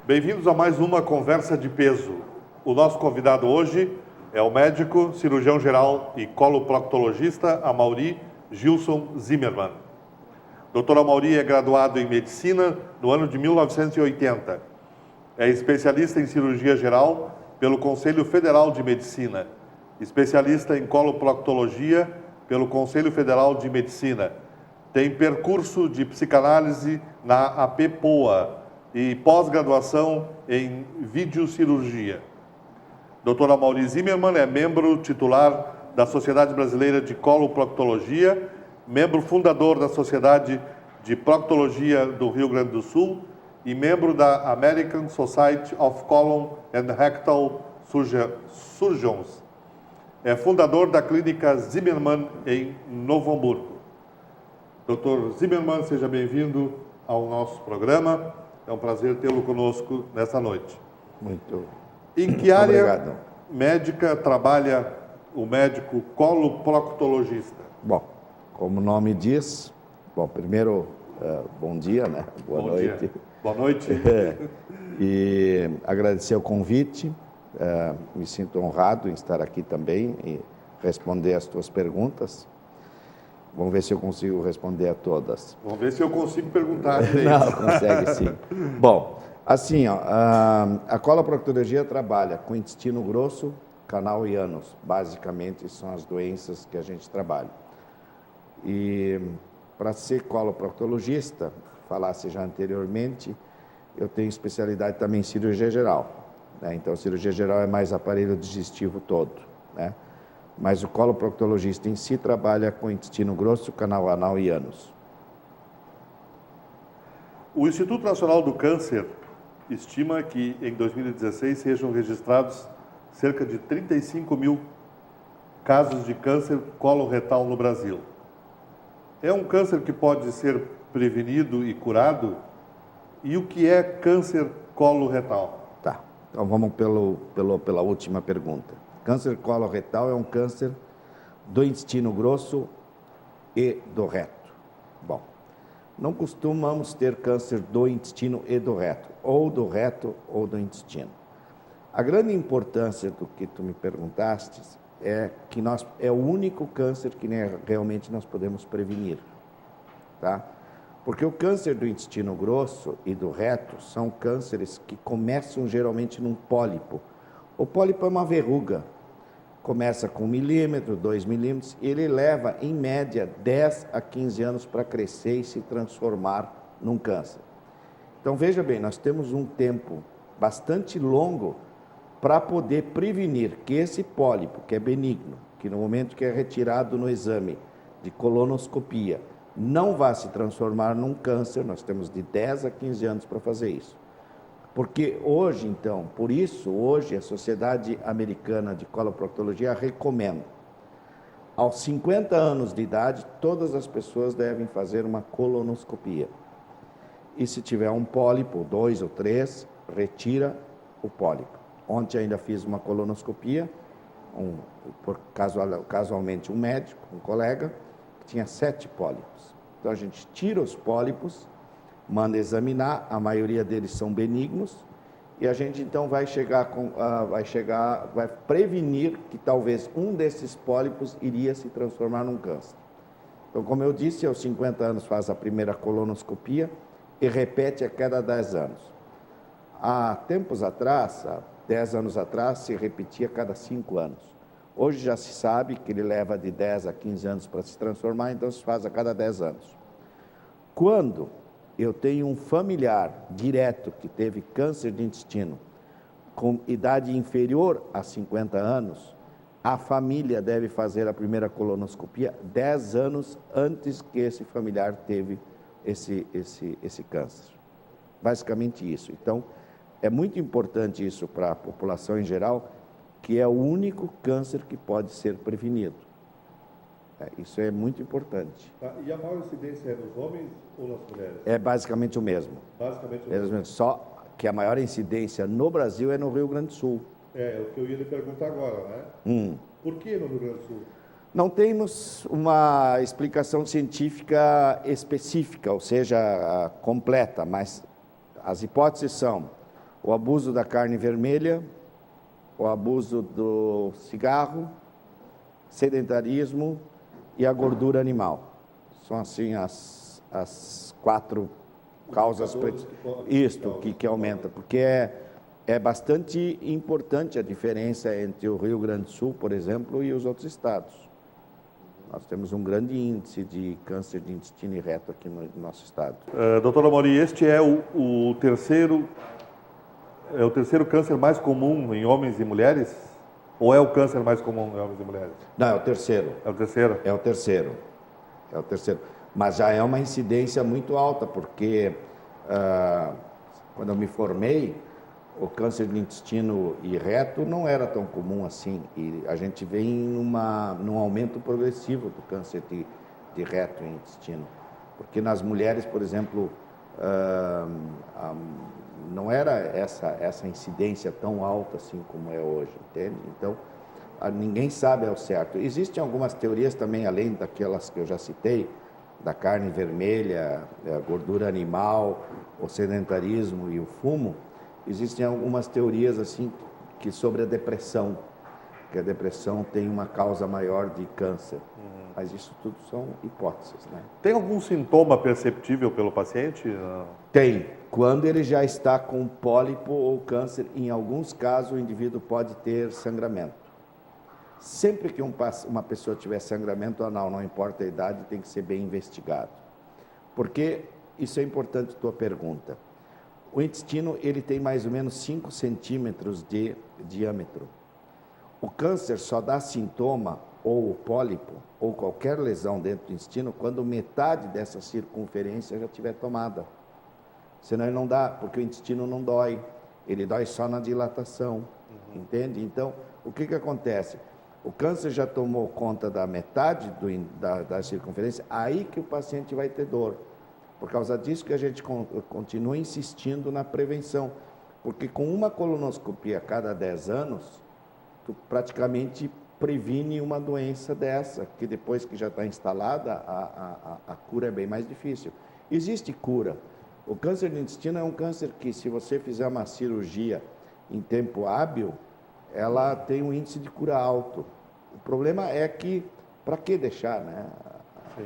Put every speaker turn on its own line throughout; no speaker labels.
Bem-vindos a mais uma Conversa de Peso. O nosso convidado hoje é o médico, cirurgião geral e coloproctologista Amaury Gilson Zimmermann. Dr. Amaury é graduado em Medicina no ano de 1980. É especialista em cirurgia geral pelo Conselho Federal de Medicina, especialista em coloproctologia pelo Conselho Federal de Medicina. Tem percurso de psicanálise na APPOA e pós-graduação em videocirurgia. Dr. Amaury Zimmermann é membro titular da Sociedade Brasileira de Coloproctologia, membro fundador da Sociedade de Proctologia do Rio Grande do Sul e membro da American Society of Colon and Rectal Surgeons. É fundador da Clínica Zimmermann em Novo Hamburgo. Dr. Zimmermann, seja bem-vindo ao nosso programa. É um prazer tê-lo conosco nessa noite.
Muito
Em que área
obrigado.
Médica trabalha o médico coloproctologista?
Bom, como o nome diz, primeiro, bom dia, né? Boa
Bom
noite.
dia. Boa noite.
E agradecer o convite, me sinto honrado em estar aqui também e responder as tuas perguntas. Vamos ver se eu consigo responder a todas.
Vamos ver se eu consigo perguntar direito.
Não, consegue sim. Bom, assim, a coloproctologia trabalha com intestino grosso, canal e ânus. Basicamente, são as doenças que a gente trabalha. E para ser coloproctologista, falasse já anteriormente, eu tenho especialidade também em cirurgia geral, né? Então, cirurgia geral é mais aparelho digestivo todo, né? Mas o coloproctologista em si trabalha com intestino grosso, canal anal e ânus.
O Instituto Nacional do Câncer estima que em 2016 sejam registrados cerca de 35 mil casos de câncer coloretal no Brasil. É um câncer que pode ser prevenido e curado? E o que é câncer coloretal?
Tá, então vamos pela última pergunta. Câncer coloretal é um câncer do intestino grosso e do reto. Bom, não costumamos ter câncer do intestino e do reto, ou do reto ou do intestino. A grande importância do que tu me perguntaste é que é o único câncer que realmente nós podemos prevenir, tá? Porque o câncer do intestino grosso e do reto são cânceres que começam geralmente num pólipo. O pólipo é uma verruga. Começa com 1 milímetro, 2 milímetros, e ele leva, em média, 10 a 15 anos para crescer e se transformar num câncer. Então, veja bem, nós temos um tempo bastante longo para poder prevenir que esse pólipo, que é benigno, que no momento que é retirado no exame de colonoscopia, não vai se transformar num câncer. Nós temos de 10 a 15 anos para fazer isso. Porque hoje, então, por isso, hoje a Sociedade Americana de Coloproctologia recomenda, aos 50 anos de idade, todas as pessoas devem fazer uma colonoscopia. E se tiver um pólipo, 2 ou 3, retira o pólipo. Ontem ainda fiz uma colonoscopia, casualmente um médico, um colega, que tinha 7 pólipos. Então a gente tira os pólipos, manda examinar, a maioria deles são benignos, e a gente então vai prevenir que talvez um desses pólipos iria se transformar num câncer. Então, como eu disse, aos 50 anos faz a primeira colonoscopia e repete a cada 10 anos. Há tempos atrás, há 10 anos atrás, se repetia a cada 5 anos. Hoje já se sabe que ele leva de 10 a 15 anos para se transformar, então se faz a cada 10 anos. Quando eu tenho um familiar direto que teve câncer de intestino com idade inferior a 50 anos, a família deve fazer a primeira colonoscopia 10 anos antes que esse familiar teve esse câncer. Basicamente isso. Então, é muito importante isso para a população em geral, que é o único câncer que pode ser prevenido. Isso é muito importante.
Tá, e a maior incidência é nos homens ou nas mulheres?
É basicamente o mesmo.
Basicamente o mesmo.
Só que a maior incidência no Brasil é no Rio Grande do Sul.
É o que eu ia lhe perguntar agora, né? Por que no Rio Grande do Sul?
Não temos uma explicação científica específica, ou seja, completa, mas as hipóteses são o abuso da carne vermelha, o abuso do cigarro, sedentarismo e a gordura animal. São assim as 4 causas que aumenta, porque é bastante importante a diferença entre o Rio Grande do Sul, por exemplo, e os outros estados. Nós temos um grande índice de câncer de intestino e reto aqui no nosso estado.
Doutora Amaury, este é o terceiro câncer mais comum em homens e mulheres? Ou é o câncer mais comum em homens e mulheres?
Não, é o terceiro.
É o terceiro?
É o terceiro. É o terceiro. Mas já é uma incidência muito alta, porque quando eu me formei, o câncer de intestino e reto não era tão comum assim. E a gente vem num aumento progressivo do câncer de reto e intestino. Porque nas mulheres, por exemplo, não era essa incidência tão alta assim como é hoje, entende? Então, ninguém sabe ao certo. Existem algumas teorias também, além daquelas que eu já citei, da carne vermelha, a gordura animal, o sedentarismo e o fumo. Existem algumas teorias assim que sobre a depressão, que a depressão tem uma causa maior de câncer. Mas isso tudo são hipóteses, né?
Tem algum sintoma perceptível pelo paciente?
Tem. Quando ele já está com pólipo ou câncer, em alguns casos o indivíduo pode ter sangramento. Sempre que uma pessoa tiver sangramento anal, não importa a idade, tem que ser bem investigado. Porque isso é importante, tua pergunta. O intestino, ele tem mais ou menos 5 centímetros de diâmetro. O câncer só dá sintoma, ou o pólipo, ou qualquer lesão dentro do intestino, quando metade dessa circunferência já estiver tomada. Senão ele não dá, porque o intestino não dói. Ele dói só na dilatação, entende? Então, o que acontece? O câncer já tomou conta da metade da circunferência, aí que o paciente vai ter dor. Por causa disso que a gente continua insistindo na prevenção, porque com uma colonoscopia a cada 10 anos, tu praticamente previne uma doença dessa, que depois que já está instalada, a cura é bem mais difícil. Existe cura. O câncer do intestino é um câncer que, se você fizer uma cirurgia em tempo hábil, ela tem um índice de cura alto. O problema é que, para que deixar, né?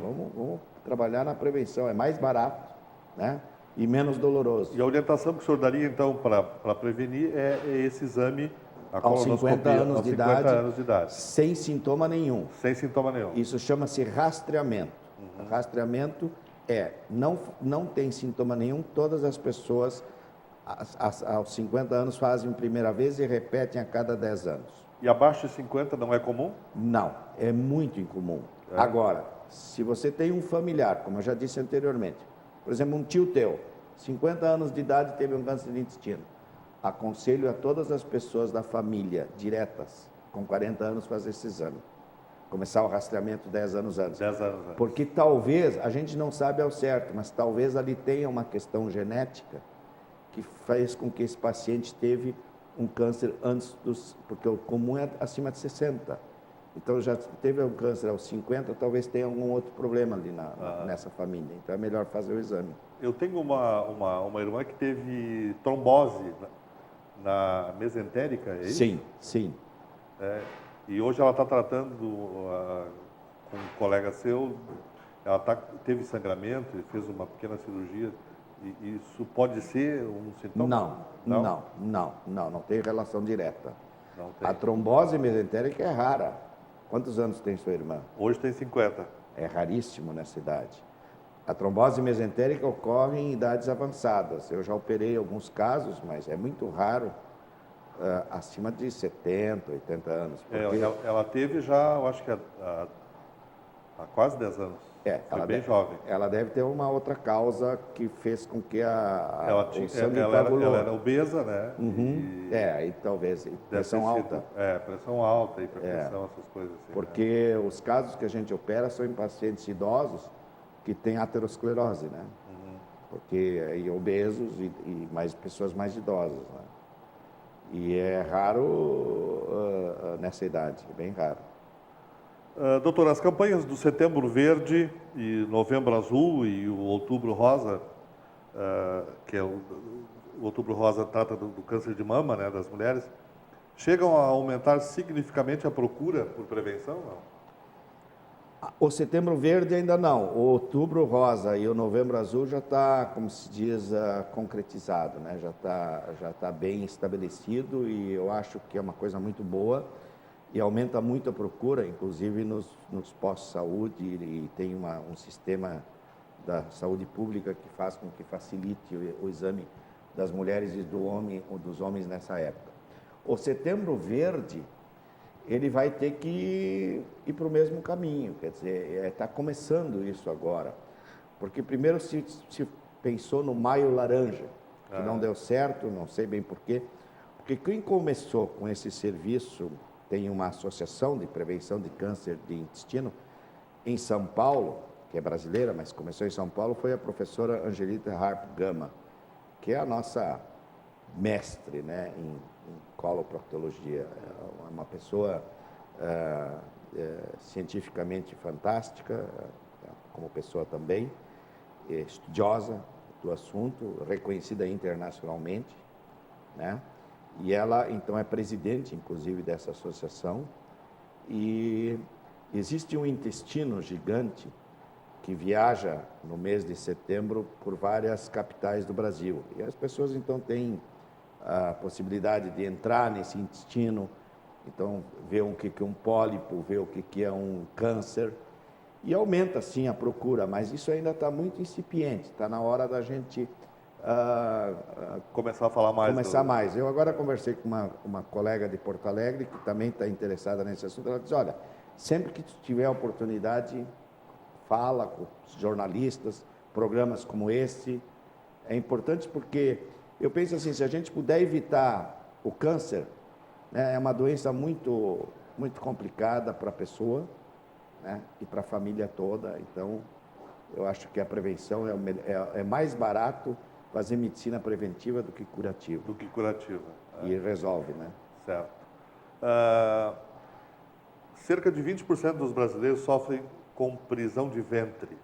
Vamos trabalhar na prevenção, é mais barato, né? E menos doloroso.
E a orientação que o senhor daria, então, para prevenir é esse exame, a
aos 50 anos
aos
de
50
idade,
anos de idade,
sem sintoma nenhum.
sem sintoma nenhum.
Isso chama-se rastreamento. Rastreamento não tem sintoma nenhum, todas as pessoas aos 50 anos fazem a primeira vez e repetem a cada 10 anos.
E abaixo de 50 não é comum?
Não, é muito incomum. Agora, se você tem um familiar, como eu já disse anteriormente, por exemplo, um tio teu, 50 anos de idade, teve um câncer de intestino, aconselho a todas as pessoas da família, diretas, com 40 anos, fazer esse exame. Começar o rastreamento 10 anos antes.
10 anos antes.
Porque talvez, a gente não sabe ao certo, mas talvez ali tenha uma questão genética que fez com que esse paciente teve um câncer antes porque o comum é acima de 60. Então, já teve um câncer aos 50, talvez tenha algum outro problema ali nessa família. Então, é melhor fazer o exame.
Eu tenho uma irmã que teve trombose na mesentérica, é isso?
Sim, sim.
E hoje ela está tratando com um colega seu, ela teve sangramento, fez uma pequena cirurgia. E isso pode ser um sintoma?
Não tem relação direta.
Não tem.
A trombose mesentérica é rara. Quantos anos tem sua irmã?
Hoje tem 50.
É raríssimo nessa idade. A trombose mesentérica ocorre em idades avançadas. Eu já operei alguns casos, mas é muito raro, acima de 70, 80 anos.
Ela teve já, eu acho que há Há quase 10 anos. Foi bem
deve,
jovem.
ela deve ter uma outra causa que fez com que o sangue
ela
coagulou.
era obesa, né?
Aí talvez
Deve
pressão
ter sido,
alta.
pressão alta, hipertensão, essas coisas assim.
Porque os casos que a gente opera são em pacientes idosos que têm aterosclerose, né? Porque aí obesos e mais pessoas mais idosas, né? E é raro nessa idade, é bem raro.
Doutor, as campanhas do Setembro Verde e Novembro Azul e o Outubro Rosa, que é o Outubro Rosa trata do câncer de mama, né, das mulheres, chegam a aumentar significativamente a procura por prevenção? Não?
O Setembro Verde ainda não. O Outubro Rosa e o Novembro Azul já está, como se diz, concretizado, né? Já tá bem estabelecido e eu acho que é uma coisa muito boa e aumenta muito a procura, inclusive nos postos-saúde, e tem um sistema da saúde pública que faz com que facilite o exame das mulheres e dos homens nessa época. O Setembro Verde, ele vai ter que ir para o mesmo caminho, quer dizer, está começando isso agora, porque primeiro se pensou no Maio Laranja, que não deu certo, não sei bem porquê, porque quem começou com esse serviço, tem uma associação de prevenção de câncer de intestino em São Paulo, que é brasileira, mas começou em São Paulo, foi a professora Angelita Harp Gama, que é a nossa mestre, né, em coloproctologia. É uma pessoa cientificamente fantástica, como pessoa também, estudiosa do assunto, reconhecida internacionalmente, né? E ela, então, é presidente, inclusive, dessa associação. E existe um intestino gigante que viaja no mês de setembro por várias capitais do Brasil. E as pessoas, então, têm a possibilidade de entrar nesse intestino, então, ver o que é um pólipo, ver o que é um câncer. E aumenta, sim, a procura, mas isso ainda está muito incipiente. Está na hora da gente
começar a falar mais.
Eu agora conversei com uma colega de Porto Alegre, que também está interessada nesse assunto. Ela diz, olha, sempre que tu tiver a oportunidade, fala com os jornalistas, programas como esse. É importante porque eu penso assim, se a gente puder evitar o câncer, né, é uma doença muito, muito complicada para a pessoa, né, e para a família toda. Então, eu acho que a prevenção é mais barato fazer medicina preventiva do que curativa. E resolve, né?
Certo. Cerca de 20% dos brasileiros sofrem com prisão de ventre.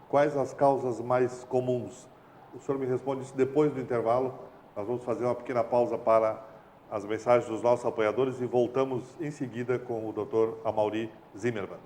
Quais as causas mais comuns? O senhor me responde isso depois do intervalo. Nós vamos fazer uma pequena pausa para as mensagens dos nossos apoiadores e voltamos em seguida com o Dr. Amaury Zimmermann.